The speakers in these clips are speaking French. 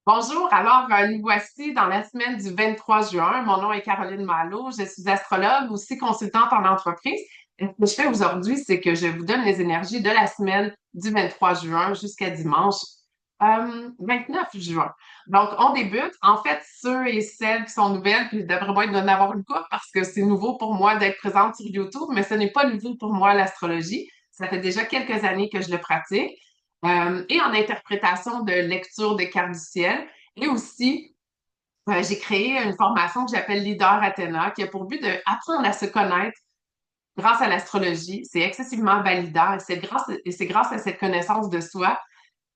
Bonjour, alors nous voici dans la semaine du 23 juin. Mon nom est Caroline Malo, je suis astrologue, aussi consultante en entreprise. Et ce que je fais aujourd'hui, c'est que je vous donne les énergies de la semaine du 23 juin jusqu'à dimanche 29 juin. Donc, on débute. En fait, ceux et celles qui sont nouvelles, puis je devrais pas en avoir une couple parce que c'est nouveau pour moi d'être présente sur YouTube, mais ce n'est pas nouveau pour moi l'astrologie. Ça fait déjà quelques années que je le pratique et en interprétation de lecture des cartes du ciel. Et aussi, j'ai créé une formation que j'appelle Leader Athéna, qui a pour but d'apprendre à se connaître grâce à l'astrologie. C'est excessivement validant et c'est grâce à cette connaissance de soi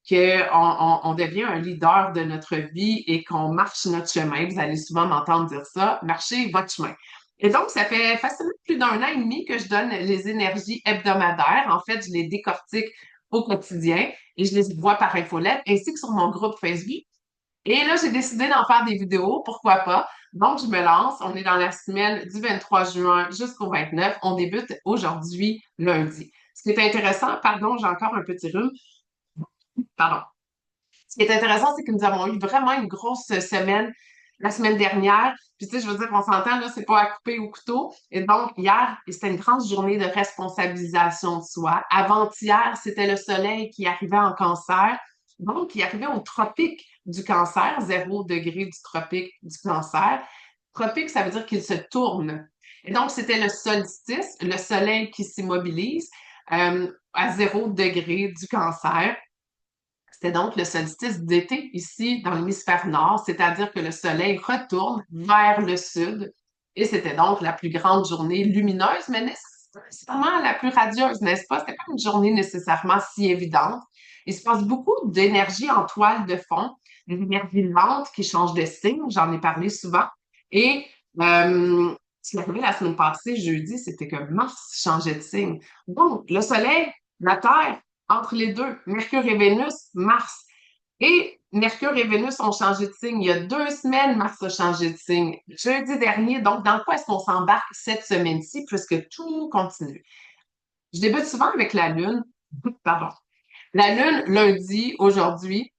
qu'on devient un leader de notre vie et qu'on marche notre chemin. Vous allez souvent m'entendre dire ça, marchez votre chemin. Et donc, ça fait facilement plus d'un an et demi que je donne les énergies hebdomadaires. En fait, je les décortique au quotidien et je les vois par infolette ainsi que sur mon groupe Facebook. Et là, j'ai décidé d'en faire des vidéos, pourquoi pas. Donc, je me lance. On est dans la semaine du 23 juin jusqu'au 29. On débute aujourd'hui, lundi. Ce qui est intéressant, pardon, j'ai encore un petit rhume. Pardon. Ce qui est intéressant, c'est que nous avons eu vraiment une grosse semaine la semaine dernière. Puis, tu sais, je veux dire, on s'entend, là, c'est pas à couper au couteau. Et donc, hier, c'était une grande journée de responsabilisation de soi. Avant-hier, c'était le soleil qui arrivait en cancer. Donc, il arrivait au tropique du cancer, 0 degré du tropique du cancer. Tropique, ça veut dire qu'il se tourne. Et donc, c'était le solstice, le soleil qui s'immobilise à 0 degré du cancer. C'était donc le solstice d'été ici dans l'hémisphère nord, c'est-à-dire que le soleil retourne vers le sud et c'était donc la plus grande journée lumineuse, mais nécessairement la plus radieuse, n'est-ce pas? C'était pas une journée nécessairement si évidente. Il se passe beaucoup d'énergie en toile de fond, des énergies lentes qui changent de signe, j'en ai parlé souvent. Et ce qui est arrivé la semaine passée, jeudi, c'était que Mars changeait de signe. Donc, le soleil, la Terre, entre les deux, Mercure et Vénus, Mars. Et Mercure et Vénus ont changé de signe. Il y a 2 semaines, Mars a changé de signe. Jeudi dernier, donc dans quoi est-ce qu'on s'embarque cette semaine-ci, puisque tout continue? Je débute souvent avec la Lune. Pardon. La Lune, lundi, aujourd'hui,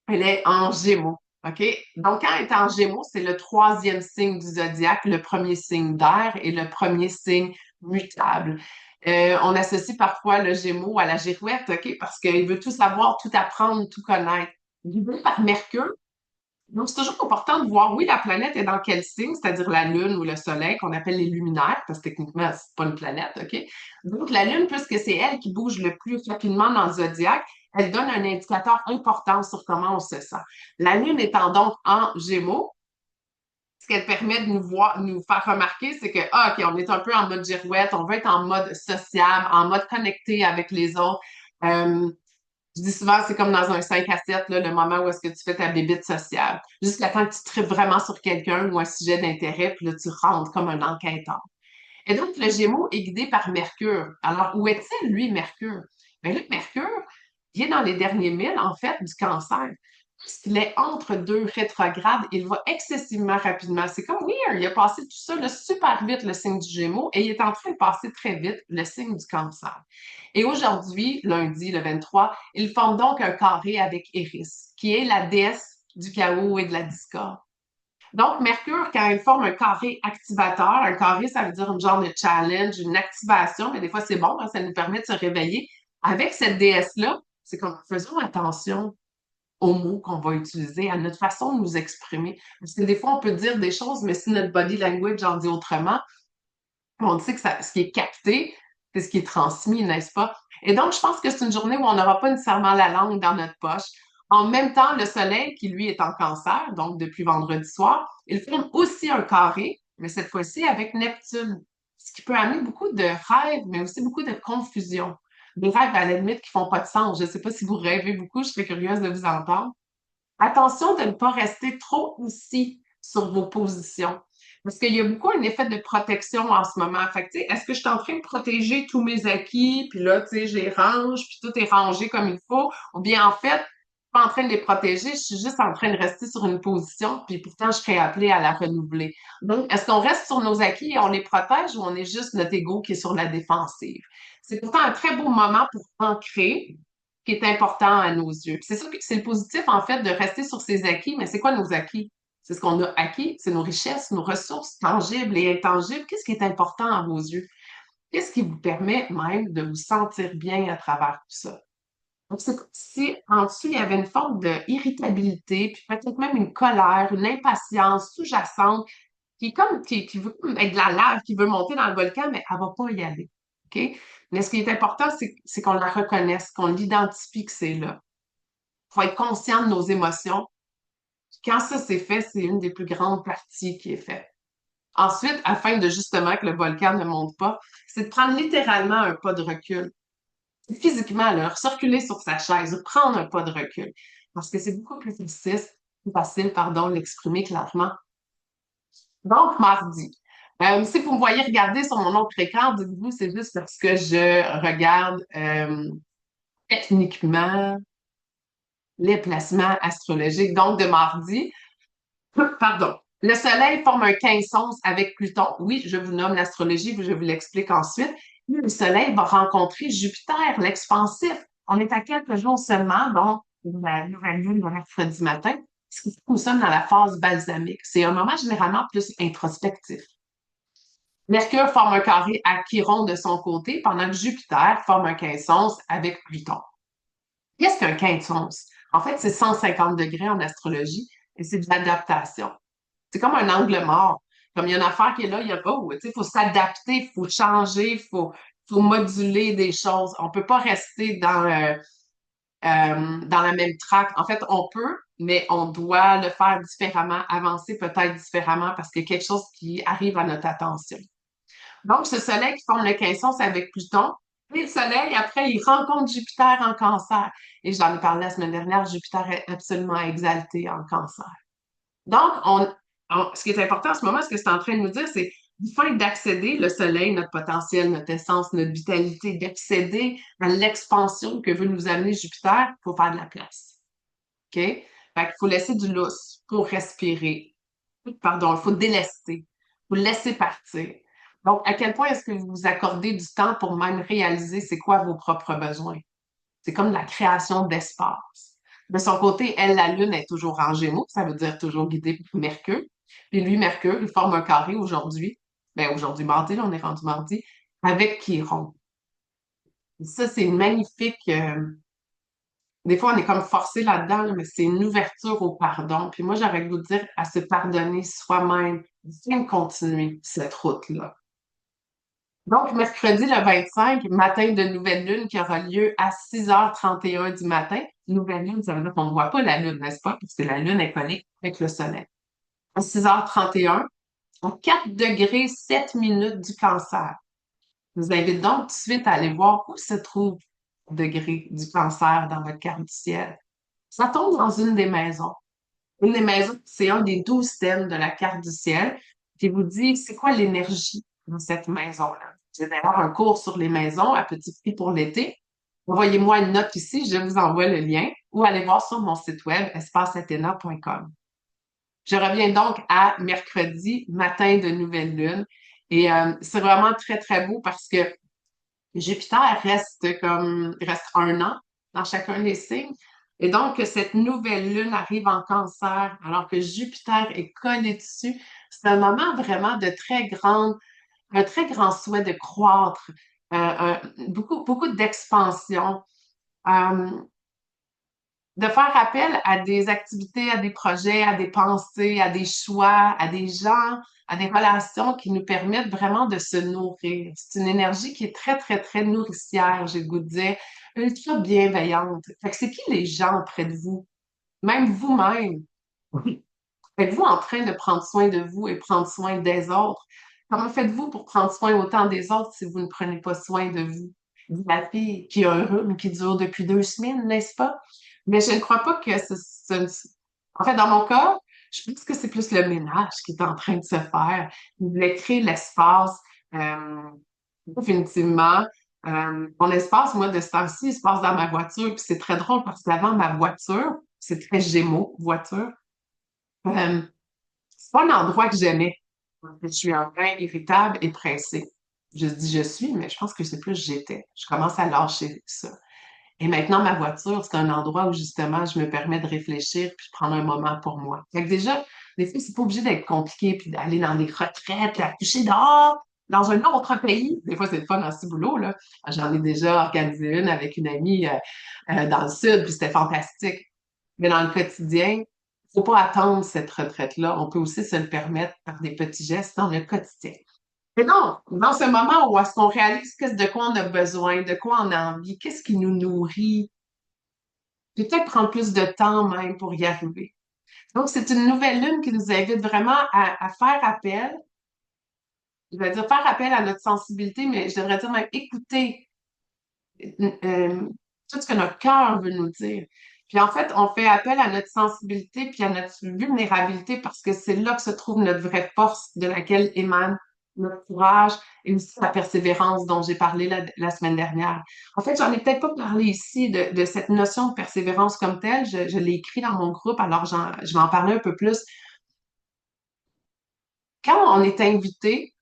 elle est en Gémeaux. OK? Donc, quand elle est en Gémeaux, c'est le troisième signe du zodiaque, le premier signe d'air et le premier signe mutable. On associe parfois le Gémeaux à la girouette, OK? Parce qu'il veut tout savoir, tout apprendre, tout connaître. Guidé par Mercure. Donc, c'est toujours important de voir, oui, la planète est dans quel signe, c'est-à-dire la Lune ou le Soleil, qu'on appelle les luminaires, parce que techniquement, c'est pas une planète, OK? Donc, la Lune, puisque c'est elle qui bouge le plus rapidement dans le zodiaque, elle donne un indicateur important sur comment on se sent. La Lune étant donc en Gémeaux, ce qu'elle permet de nous voir, nous faire remarquer, c'est que, ah, OK, on est un peu en mode girouette, on veut être en mode sociable, en mode connecté avec les autres. Euh, je dis souvent, c'est comme dans un 5 à 7, là, le moment où est-ce que tu fais ta bébite sociale. Jusqu'à temps que tu traites vraiment sur quelqu'un ou un sujet d'intérêt, puis là, tu rentres comme un enquêteur. Et donc, le Gémeaux est guidé par Mercure. Alors, où est-il, lui, Mercure? Bien là, Mercure, il est dans les derniers milles, en fait, du cancer. Puisqu'il est entre deux rétrogrades, il va excessivement rapidement. C'est comme weird, il a passé tout ça là, super vite, le signe du Gémeaux, et il est en train de passer très vite le signe du cancer. Et aujourd'hui, lundi, le 23, il forme donc un carré avec Eris, qui est la déesse du chaos et de la discorde. Donc, Mercure, quand il forme un carré activateur, un carré, ça veut dire un genre de challenge, une activation, mais des fois, c'est bon, hein, ça nous permet de se réveiller. Avec cette déesse-là, c'est comme faisons attention aux mots qu'on va utiliser, à notre façon de nous exprimer. Parce que des fois, on peut dire des choses, mais si notre body language en dit autrement, on sait que ce qui est capté, c'est ce qui est transmis, n'est-ce pas? Et donc, je pense que c'est une journée où on n'aura pas nécessairement la langue dans notre poche. En même temps, le soleil, qui lui est en cancer, donc depuis vendredi soir, il forme aussi un carré, mais cette fois-ci avec Neptune, ce qui peut amener beaucoup de rêves, mais aussi beaucoup de confusion. Des rêves à la limite qui font pas de sens. Je ne sais pas si vous rêvez beaucoup, je serais curieuse de vous entendre. Attention de ne pas rester trop ici sur vos positions. Parce qu'il y a beaucoup un effet de protection en ce moment. Fait que, tu sais, est-ce que je suis en train de protéger tous mes acquis, puis là, tu sais, je les range, puis tout est rangé comme il faut, ou bien en fait, je suis pas en train de les protéger, je suis juste en train de rester sur une position, puis pourtant, je serais appelée à la renouveler. Donc, est-ce qu'on reste sur nos acquis et on les protège ou on est juste notre ego qui est sur la défensive? C'est pourtant un très beau moment pour ancrer, qui est important à nos yeux. C'est ça que c'est le positif, en fait, de rester sur ses acquis, mais c'est quoi nos acquis? C'est ce qu'on a acquis, c'est nos richesses, nos ressources tangibles et intangibles. Qu'est-ce qui est important à vos yeux? Qu'est-ce qui vous permet même de vous sentir bien à travers tout ça? Donc, c'est comme si en dessous, il y avait une forme d'irritabilité, puis peut-être même une colère, une impatience sous-jacente qui est comme, qui veut comme être de la lave, qui veut monter dans le volcan, mais elle va pas y aller. OK? Mais ce qui est important, c'est qu'on la reconnaisse, qu'on l'identifie que c'est là. Il faut être conscient de nos émotions. Quand ça c'est fait, c'est une des plus grandes parties qui est faite. Ensuite, afin de justement que le volcan ne monte pas, c'est de prendre littéralement un pas de recul. Physiquement, là, circuler sur sa chaise, prendre un pas de recul. Parce que c'est beaucoup plus facile, pardon, l'exprimer clairement. Donc, mardi. Si vous me voyez regarder sur mon autre écran, dites-vous, c'est juste parce que je regarde techniquement les placements astrologiques. Donc, de mardi, pardon. Le Soleil forme un 15-11 avec Pluton. Oui, je vous nomme l'astrologie, je vous l'explique ensuite. Le Soleil va rencontrer Jupiter, l'expansif. On est à quelques jours seulement, donc la nouvelle lune le mercredi matin. Ce qui fait que nous sommes dans la phase balsamique. C'est un moment généralement plus introspectif. Mercure forme un carré à Chiron de son côté, pendant que Jupiter forme un 15-11 avec Pluton. Qu'est-ce qu'un 15-11? En fait, c'est 150 degrés en astrologie et c'est de l'adaptation. C'est comme un angle mort. Comme il y a une affaire qui est là, il y a oh, tu sais, faut s'adapter, il faut changer, faut moduler des choses. On peut pas rester dans la même track. En fait, on peut, mais on doit le faire différemment, avancer peut-être différemment parce qu'il y a quelque chose qui arrive à notre attention. Donc, ce soleil qui forme le 15 c'est avec Pluton. Et le soleil, après, il rencontre Jupiter en cancer. Et j'en ai parlé la semaine dernière, Jupiter est absolument exalté en cancer. Donc, ce qui est important en ce moment, ce que c'est en train de nous dire, c'est afin d'accéder, le soleil, notre potentiel, notre essence, notre vitalité, d'accéder à l'expansion que veut nous amener Jupiter, il faut faire de la place. OK? Fait qu'il faut laisser du lousse pour respirer. Pardon, il faut délester. Il faut laisser partir. Donc, à quel point est-ce que vous vous accordez du temps pour même réaliser c'est quoi vos propres besoins? C'est comme la création d'espace. De son côté, elle, la Lune, est toujours en Gémeaux, ça veut dire toujours guidée par Mercure. Puis lui, Mercure, il forme un carré aujourd'hui. Ben aujourd'hui, mardi, là, on est rendu mardi, avec Chiron. Ça, c'est une magnifique. Des fois, on est comme forcé là-dedans, là, mais c'est une ouverture au pardon. Puis moi, j'aurais le goût de dire à se pardonner soi-même, bien continuer cette route-là. Donc, mercredi le 25, matin de nouvelle lune qui aura lieu à 6h31 du matin. Nouvelle lune, ça veut dire qu'on ne voit pas la lune, n'est-ce pas? Puisque la lune est connectée avec le soleil. À 6h31, en 4 degrés 7 minutes du cancer. Je vous invite donc tout de suite à aller voir où se trouve le degré du cancer dans votre carte du ciel. Ça tombe dans une des maisons. Une des maisons, c'est un des 12 thèmes de la carte du ciel qui vous dit c'est quoi l'énergie dans cette maison-là. J'ai d'ailleurs un cours sur les maisons à petit prix pour l'été. Envoyez-moi une note ici, je vous envoie le lien ou allez voir sur mon site web espaceathena.com. Je reviens donc à mercredi, matin de nouvelle lune. Et c'est vraiment très, très beau parce que Jupiter reste un an dans chacun des signes. Et donc, cette nouvelle lune arrive en cancer, alors que Jupiter est collé dessus. C'est un moment vraiment un très grand souhait de croître, beaucoup, beaucoup d'expansion, euh, de faire appel à des activités, à des projets, à des pensées, à des choix, à des gens, à des relations qui nous permettent vraiment de se nourrir. C'est une énergie qui est très, très, très nourricière, j'ai le goût de dire, ultra bienveillante. Fait que c'est qui les gens près de vous? Même vous-même. Êtes-vous en train de prendre soin de vous et prendre soin des autres? Comment faites-vous pour prendre soin autant des autres si vous ne prenez pas soin de vous? Dit la fille qui a un rhume qui dure depuis 2 semaines, n'est-ce pas? Mais je ne crois pas que En fait, dans mon cas, je pense que c'est plus le ménage qui est en train de se faire. Il voulait créer l'espace, euh, définitivement. Mon espace, moi, de ce temps-ci, il se passe dans ma voiture. Puis c'est très drôle parce qu'avant, ma voiture, c'est très Gémeaux, voiture. Euh, c'est pas un endroit que j'aimais. Je suis un peu irritable et pressée. Je dis je suis, mais je pense que c'est plus j'étais. Je commence à lâcher ça. Et maintenant, ma voiture, c'est un endroit où justement, je me permets de réfléchir puis de prendre un moment pour moi. Fait que déjà, des fois, c'est pas obligé d'être compliqué puis d'aller dans des retraites, à coucher dehors, dans un autre pays. Des fois, c'est le fun dans ce boulot, là. J'en ai déjà organisé une avec une amie dans le sud, puis c'était fantastique. Mais dans le quotidien, faut pas attendre cette retraite-là. On peut aussi se le permettre par des petits gestes dans le quotidien. Mais non, dans ce moment où est-ce qu'on réalise de quoi on a besoin, de quoi on a envie, qu'est-ce qui nous nourrit, peut-être prendre plus de temps même pour y arriver. Donc, c'est une nouvelle lune qui nous invite vraiment à faire appel, je vais dire faire appel à notre sensibilité, mais je devrais dire même écouter tout ce que notre cœur veut nous dire. Puis en fait, on fait appel à notre sensibilité puis à notre vulnérabilité parce que c'est là que se trouve notre vraie force de laquelle émane notre courage et aussi la persévérance dont j'ai parlé la semaine dernière. En fait, j'en ai peut-être pas parlé ici de cette notion de persévérance comme telle. Je l'ai écrit dans mon groupe, alors je vais en parler un peu plus. Quand on est invité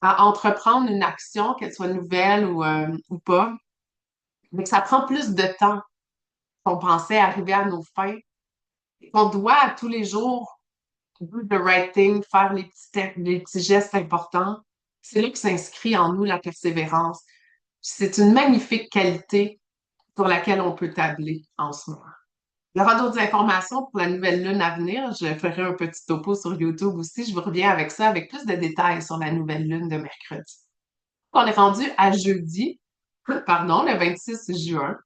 à entreprendre une action, qu'elle soit nouvelle ou pas, mais que ça prend plus de temps qu'on pensait arriver à nos fins, qu'on doit à tous les jours do the right thing, faire les petits gestes importants, c'est là que s'inscrit en nous la persévérance. C'est une magnifique qualité sur laquelle on peut tabler en ce moment. Il y aura d'autres informations pour la nouvelle lune à venir. Je ferai un petit topo sur YouTube aussi. Je vous reviens avec ça, avec plus de détails sur la nouvelle lune de mercredi. On est rendu à jeudi, pardon, le 26 juin.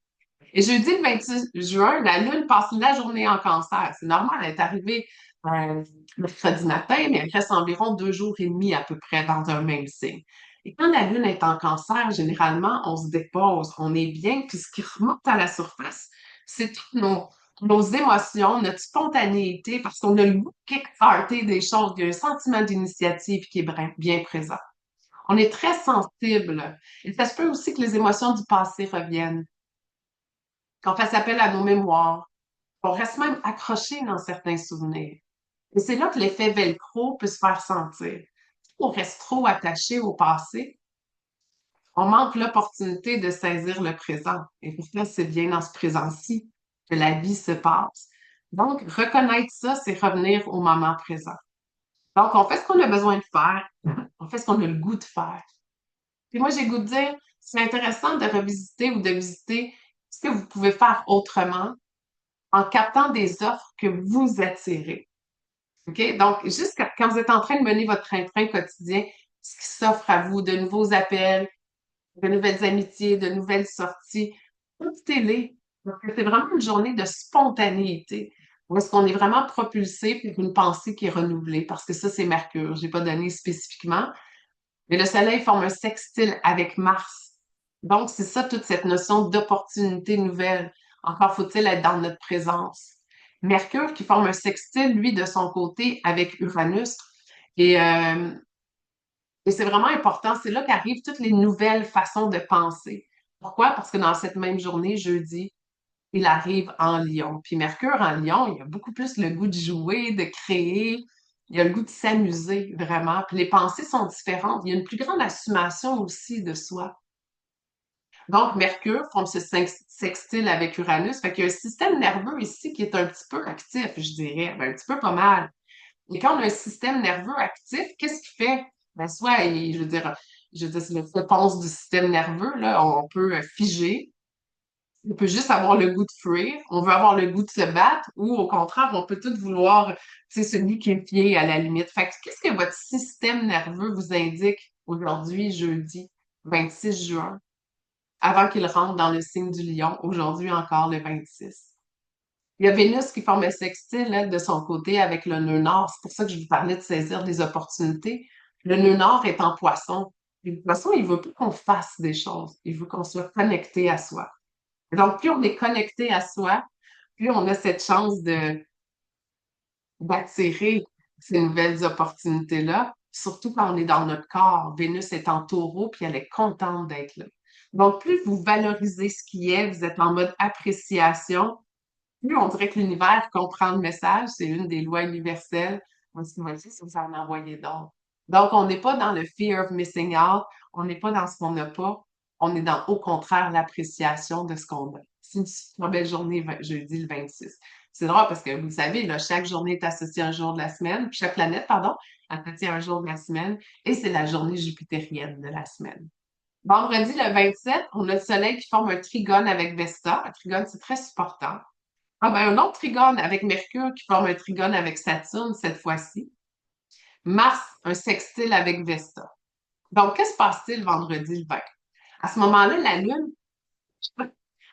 Et jeudi, le 26 juin, la Lune passe la journée en cancer. C'est normal, elle est arrivée mercredi matin, mais elle reste environ 2 jours et demi à peu près dans un même signe. Et quand la Lune est en cancer, généralement, on se dépose, on est bien, puis ce qui remonte à la surface, c'est toutes nos émotions, notre spontanéité, parce qu'on a le goût de kickstarter des choses, il y a un sentiment d'initiative qui est bien présent. On est très sensible. Et ça se peut aussi que les émotions du passé reviennent, qu'on fasse appel à nos mémoires, qu'on reste même accroché dans certains souvenirs. Et c'est là que l'effet velcro peut se faire sentir. Si on reste trop attaché au passé, on manque l'opportunité de saisir le présent. Et pourtant, c'est bien dans ce présent-ci que la vie se passe. Donc, reconnaître ça, c'est revenir au moment présent. Donc, on fait ce qu'on a besoin de faire, on fait ce qu'on a le goût de faire. Puis moi, j'ai le goût de dire, c'est intéressant de revisiter ou de visiter ce que vous pouvez faire autrement en captant des offres que vous attirez. OK? Donc, juste quand vous êtes en train de mener votre train-train quotidien, ce qui s'offre à vous, de nouveaux appels, de nouvelles amitiés, de nouvelles sorties, profitez-les. Parce que c'est vraiment une journée de spontanéité. Où est-ce qu'on est vraiment propulsé par une pensée qui est renouvelée? Parce que ça, c'est Mercure. Je n'ai pas donné spécifiquement. Mais le Soleil forme un sextile avec Mars. Donc, c'est ça, toute cette notion d'opportunité nouvelle. Encore faut-il être dans notre présence. Mercure qui forme un sextile, lui, de son côté, avec Uranus. Et, euh, et c'est vraiment important. C'est là qu'arrivent toutes les nouvelles façons de penser. Pourquoi? Parce que dans cette même journée, jeudi, il arrive en Lion. Puis Mercure en Lion, il a beaucoup plus le goût de jouer, de créer. Il a le goût de s'amuser, vraiment. Puis les pensées sont différentes. Il y a une plus grande assumation aussi de soi. Donc, Mercure forme ce sextile avec Uranus. Fait qu'il y a un système nerveux ici qui est un petit peu actif, je dirais. Ben, un petit peu pas mal. Et quand on a un système nerveux actif, qu'est-ce qu'il fait? Ben, soit, je veux dire, c'est le réponse du système nerveux, là, on peut figer. On peut juste avoir le goût de fuir, on veut avoir le goût de se battre, ou au contraire, on peut tout vouloir, tu sais, celui qui est fier à la limite. Fait que qu'est-ce que votre système nerveux vous indique aujourd'hui, jeudi 26 juin, avant qu'il rentre dans le signe du lion, aujourd'hui encore le 26? Il y a Vénus qui forme un sextile là, de son côté avec le nœud nord. C'est pour ça que je vous parlais de saisir des opportunités. Le nœud nord est en poisson. Et le poisson, il veut pas qu'on fasse des choses. Il veut qu'on soit connecté à soi. Donc, plus on est connecté à soi, plus on a cette chance d'attirer ces nouvelles opportunités-là, surtout quand on est dans notre corps. Vénus est en taureau, puis elle est contente d'être là. Donc, plus vous valorisez ce qui est, vous êtes en mode appréciation, plus on dirait que l'univers comprend le message. C'est une des lois universelles. Moi, ce qui m'a dit, c'est que vous en envoyez d'autres. Donc, on n'est pas dans le fear of missing out. On n'est pas dans ce qu'on n'a pas. On est dans, au contraire, l'appréciation de ce qu'on a. C'est une super belle journée, jeudi le 26. C'est drôle parce que vous le savez, là, chaque journée est associée à un jour de la semaine, puis chaque planète, pardon, est associée à un jour de la semaine, et c'est la journée jupitérienne de la semaine. Vendredi, le 27, on a le Soleil qui forme un trigone avec Vesta. Un trigone, c'est très supportant. Ah ben, un autre trigone avec Mercure qui forme un trigone avec Saturne cette fois-ci. Mars, un sextile avec Vesta. Donc, qu'est-ce qui se passe-t-il vendredi le 20? À ce moment-là, la Lune,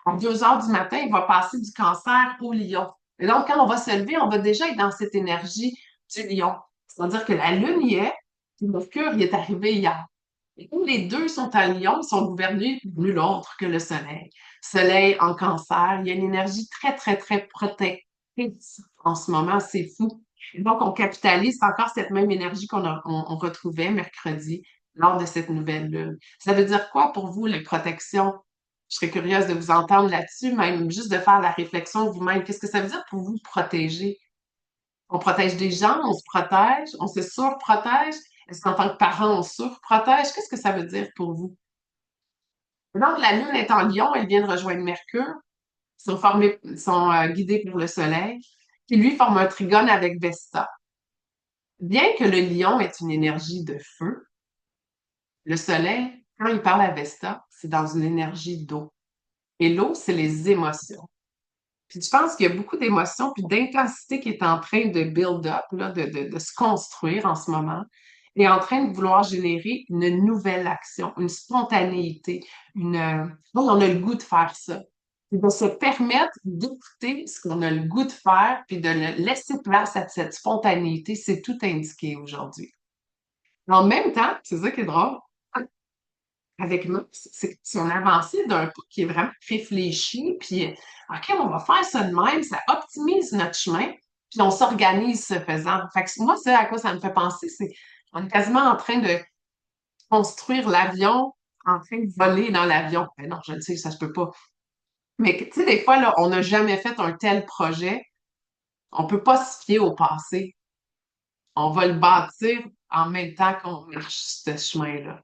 à 2 heures du matin, il va passer du Cancer au Lion. Et donc, quand on va se lever, on va déjà être dans cette énergie du Lion. C'est-à-dire que la Lune y est, puis Mercure y est arrivé hier. Et comme les deux sont en Lion, ils sont gouvernés nul autre que le Soleil. Soleil en Cancer, il y a une énergie très, très, très protectrice en ce moment, c'est fou. Et donc, on capitalise encore cette même énergie on retrouvait mercredi lors de cette nouvelle lune. Ça veut dire quoi pour vous, la protection? Je serais curieuse de vous entendre là-dessus, même juste de faire la réflexion vous-même. Qu'est-ce que ça veut dire pour vous protéger? On protège des gens, on se protège, on se surprotège. Est-ce qu'en tant que parent, on surprotège? Qu'est-ce que ça veut dire pour vous? Donc, la Lune est en Lion, elle vient de rejoindre Mercure, sont guidés par le Soleil, qui lui forme un trigone avec Vesta. Bien que le Lion est une énergie de feu, le Soleil, quand il parle à Vesta, c'est dans une énergie d'eau. Et l'eau, c'est les émotions. Puis je pense qu'il y a beaucoup d'émotions puis d'intensité qui est en train de build up, là, de se construire en ce moment, et en train de vouloir générer une nouvelle action, une spontanéité, bon, on a le goût de faire ça. Puis de se permettre d'écouter ce qu'on a le goût de faire, puis de laisser place à cette spontanéité, c'est tout indiqué aujourd'hui. En même temps, c'est ça qui est drôle, avec nous, c'est son avancée d'un coup qui est vraiment réfléchi, puis OK, on va faire ça de même, ça optimise notre chemin, puis on s'organise ce faisant. Fait que moi, c'est à quoi ça me fait penser, c'est on est quasiment en train de construire l'avion, en train de voler dans l'avion. Ben non, je le sais, ça se peut pas. Mais tu sais, des fois, là, on n'a jamais fait un tel projet, on peut pas se fier au passé. On va le bâtir en même temps qu'on marche ce chemin-là.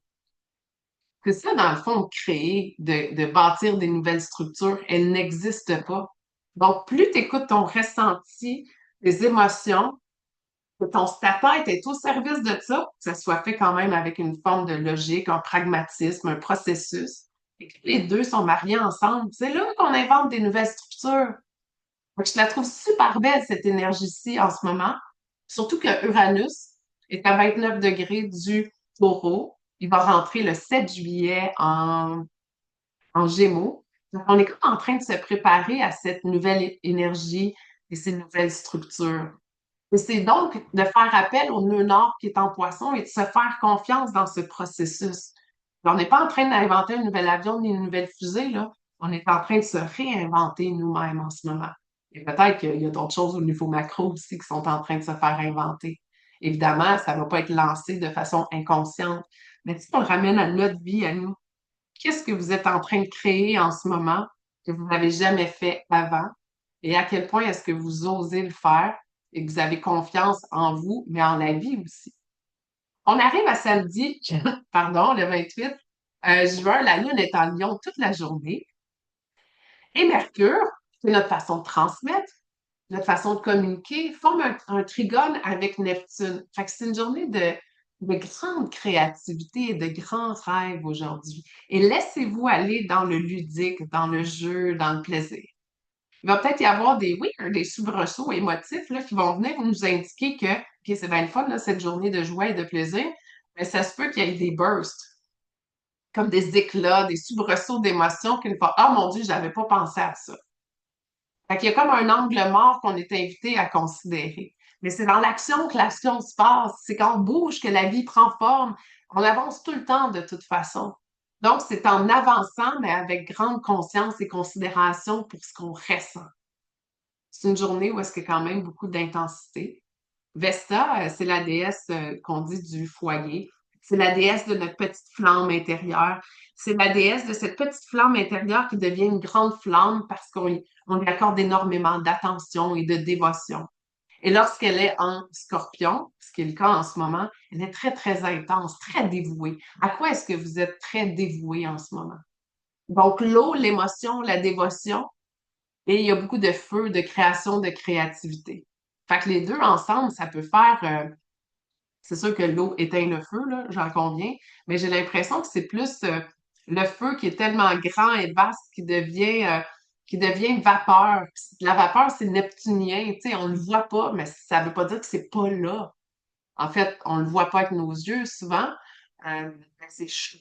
C'est ça, dans le fond, créer, de bâtir des nouvelles structures, elles n'existent pas. Donc, plus tu écoutes ton ressenti, tes émotions, que ton ta tête est au service de ça, que ça soit fait quand même avec une forme de logique, un pragmatisme, un processus, et que les deux sont mariés ensemble, c'est là qu'on invente des nouvelles structures. Donc, je la trouve super belle, cette énergie-ci, en ce moment. Surtout que Uranus est à 29 degrés du Taureau. Il va rentrer le 7 juillet en Gémeaux. Donc, on est comme en train de se préparer à cette nouvelle énergie et ces nouvelles structures. Et c'est donc de faire appel au nœud nord qui est en Poisson et de se faire confiance dans ce processus. On n'est pas en train d'inventer un nouvel avion ni une nouvelle fusée, là. On est en train de se réinventer nous-mêmes en ce moment. Et peut-être qu'il y a d'autres choses au niveau macro aussi qui sont en train de se faire inventer. Évidemment, ça ne va pas être lancé de façon inconsciente. Mais si on le ramène à notre vie, à nous, qu'est-ce que vous êtes en train de créer en ce moment que vous n'avez jamais fait avant? Et à quel point est-ce que vous osez le faire et que vous avez confiance en vous, mais en la vie aussi? On arrive à samedi, pardon, le 28 juin, la Lune est en Lion toute la journée. Et Mercure, c'est notre façon de transmettre, notre façon de communiquer, forme un trigone avec Neptune. Fait que c'est une journée de grande créativité et de grands rêves aujourd'hui. Et laissez-vous aller dans le ludique, dans le jeu, dans le plaisir. Il va peut-être y avoir oui, des soubresauts émotifs là, qui vont venir nous indiquer que, OK, c'est bien le fun, là, cette journée de joie et de plaisir, mais ça se peut qu'il y ait des bursts, comme des éclats, des soubresauts d'émotions qu'une fois, ah mon Dieu, j'avais pas pensé à ça. Fait qu'il y a comme un angle mort qu'on est invité à considérer. Mais c'est dans l'action que l'action se passe. C'est quand on bouge que la vie prend forme. On avance tout le temps de toute façon. Donc, c'est en avançant, mais avec grande conscience et considération pour ce qu'on ressent. C'est une journée où est-ce qu'il y a quand même beaucoup d'intensité. Vesta, c'est la déesse qu'on dit du foyer. C'est la déesse de notre petite flamme intérieure. C'est la déesse de cette petite flamme intérieure qui devient une grande flamme parce qu'on lui accorde énormément d'attention et de dévotion. Et lorsqu'elle est en scorpion, ce qui est le cas en ce moment, elle est très, très intense, très dévouée. À quoi est-ce que vous êtes très dévoué en ce moment? Donc, l'eau, l'émotion, la dévotion, et il y a beaucoup de feu, de création, de créativité. Fait que les deux ensemble, ça peut faire, c'est sûr que l'eau éteint le feu, là, j'en conviens, mais j'ai l'impression que c'est plus le feu qui est tellement grand et vaste qui devient vapeur. Puis la vapeur, c'est neptunien, tu sais, on le voit pas, mais ça veut pas dire que c'est pas là. En fait, on le voit pas avec nos yeux souvent, mais c'est chaud.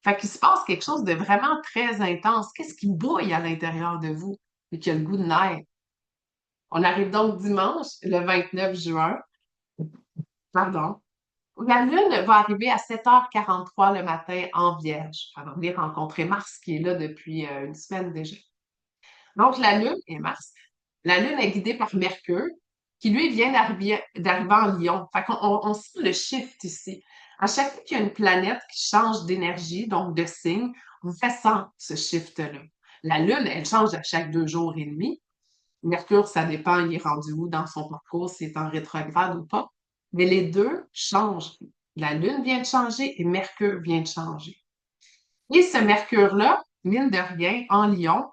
Fait qu'il se passe quelque chose de vraiment très intense. Qu'est-ce qui bouille à l'intérieur de vous et qui a le goût de naître? On arrive donc dimanche, le 29 juin, pardon. La Lune va arriver à 7h43 le matin en Vierge. Elle va venir rencontrer Mars qui est là depuis une semaine déjà. Donc, la Lune et Mars. La Lune est guidée par Mercure, qui lui vient d'arriver en Lion. Fait qu'on on sent le shift ici. À chaque fois qu'il y a une planète qui change d'énergie, donc de signe, on fait sentir ce shift-là. La Lune, elle change à chaque 2 jours et demi. Mercure, ça dépend, il est rendu où dans son parcours, s'il est en rétrograde ou pas. Mais les deux changent. La Lune vient de changer et Mercure vient de changer. Et ce Mercure-là, mine de rien, en Lion,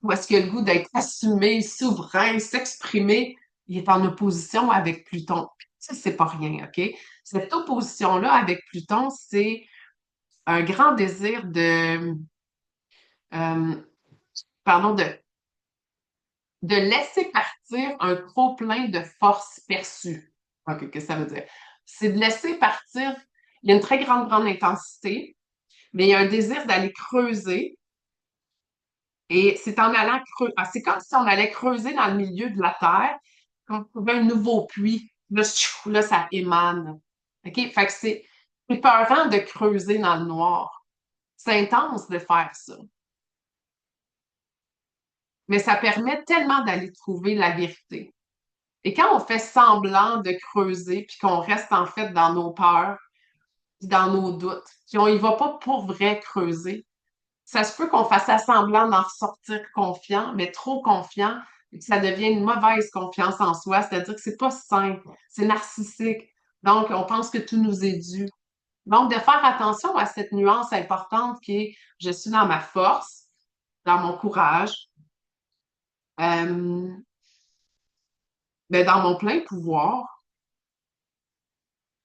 où est-ce qu'il a le goût d'être assumé, souverain, s'exprimer, il est en opposition avec Pluton. Ça, c'est pas rien, OK? Cette opposition-là avec Pluton, c'est un grand désir euh, pardon, de laisser partir un trop-plein de force perçue. OK, qu'est-ce que ça veut dire? C'est de laisser partir, il y a une très grande, grande intensité, mais il y a un désir d'aller creuser, et c'est en allant creuser, c'est comme si on allait creuser dans le milieu de la Terre, qu'on trouvait un nouveau puits. Là, là, ça émane. OK? Fait que c'est épeurant de creuser dans le noir. C'est intense de faire ça. Mais ça permet tellement d'aller trouver la vérité. Et quand on fait semblant de creuser, puis qu'on reste en fait dans nos peurs, puis dans nos doutes, puis on y va pas pour vrai creuser, ça se peut qu'on fasse semblant d'en ressortir confiant, mais trop confiant, et que ça devient une mauvaise confiance en soi, c'est-à-dire que c'est pas sain, c'est narcissique. Donc, on pense que tout nous est dû. Donc, de faire attention à cette nuance importante qui est je suis dans ma force, dans mon courage, euh, ben, dans mon plein pouvoir,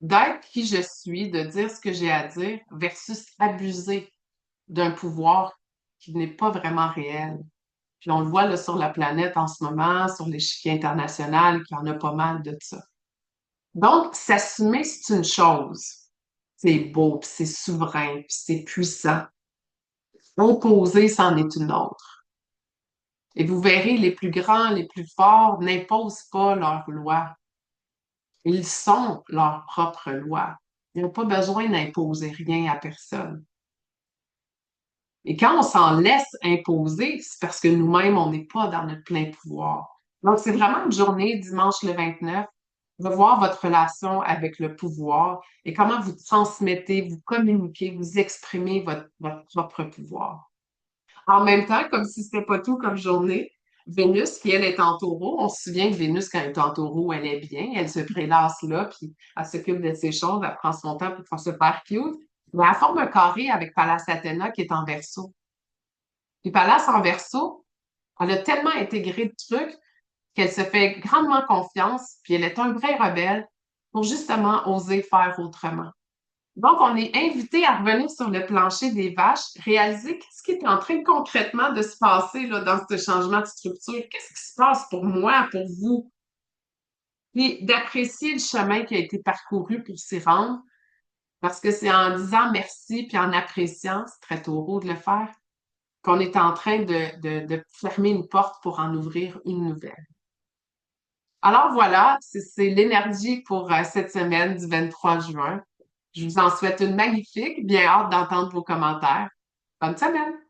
d'être qui je suis, de dire ce que j'ai à dire, versus abuser d'un pouvoir qui n'est pas vraiment réel. Puis on le voit là, sur la planète en ce moment, sur l'échiquier international, qu'il y en a pas mal de ça. Donc, s'assumer, c'est une chose. C'est beau, puis c'est souverain, puis c'est puissant. Opposer, c'en est une autre. Et vous verrez, les plus grands, les plus forts n'imposent pas leurs lois. Ils sont leurs propres lois. Ils n'ont pas besoin d'imposer rien à personne. Et quand on s'en laisse imposer, c'est parce que nous-mêmes, on n'est pas dans notre plein pouvoir. Donc, c'est vraiment une journée, dimanche le 29, de voir votre relation avec le pouvoir et comment vous transmettez, vous communiquez, vous exprimez votre propre pouvoir. En même temps, comme si c'était pas tout comme journée, Vénus, qui elle est en taureau, on se souvient que Vénus, quand elle est en taureau, elle est bien, elle se prélasse là, puis elle s'occupe de ses choses, elle prend son temps pour faire se faire cute. Mais elle forme un carré avec Pallas Athéna qui est en Verseau. Puis Pallas en Verseau, elle a tellement intégré de trucs qu'elle se fait grandement confiance, puis elle est un vrai rebelle pour justement oser faire autrement. Donc, on est invité à revenir sur le plancher des vaches, réaliser qu'est-ce qui est en train concrètement de se passer là, dans ce changement de structure, qu'est-ce qui se passe pour moi, pour vous, puis d'apprécier le chemin qui a été parcouru pour s'y rendre, parce que c'est en disant merci, puis en appréciant, c'est très taureau de le faire, qu'on est en train de fermer une porte pour en ouvrir une nouvelle. Alors voilà, c'est l'énergie pour cette semaine du 23 juin. Je vous en souhaite une magnifique, bien hâte d'entendre vos commentaires. Bonne semaine!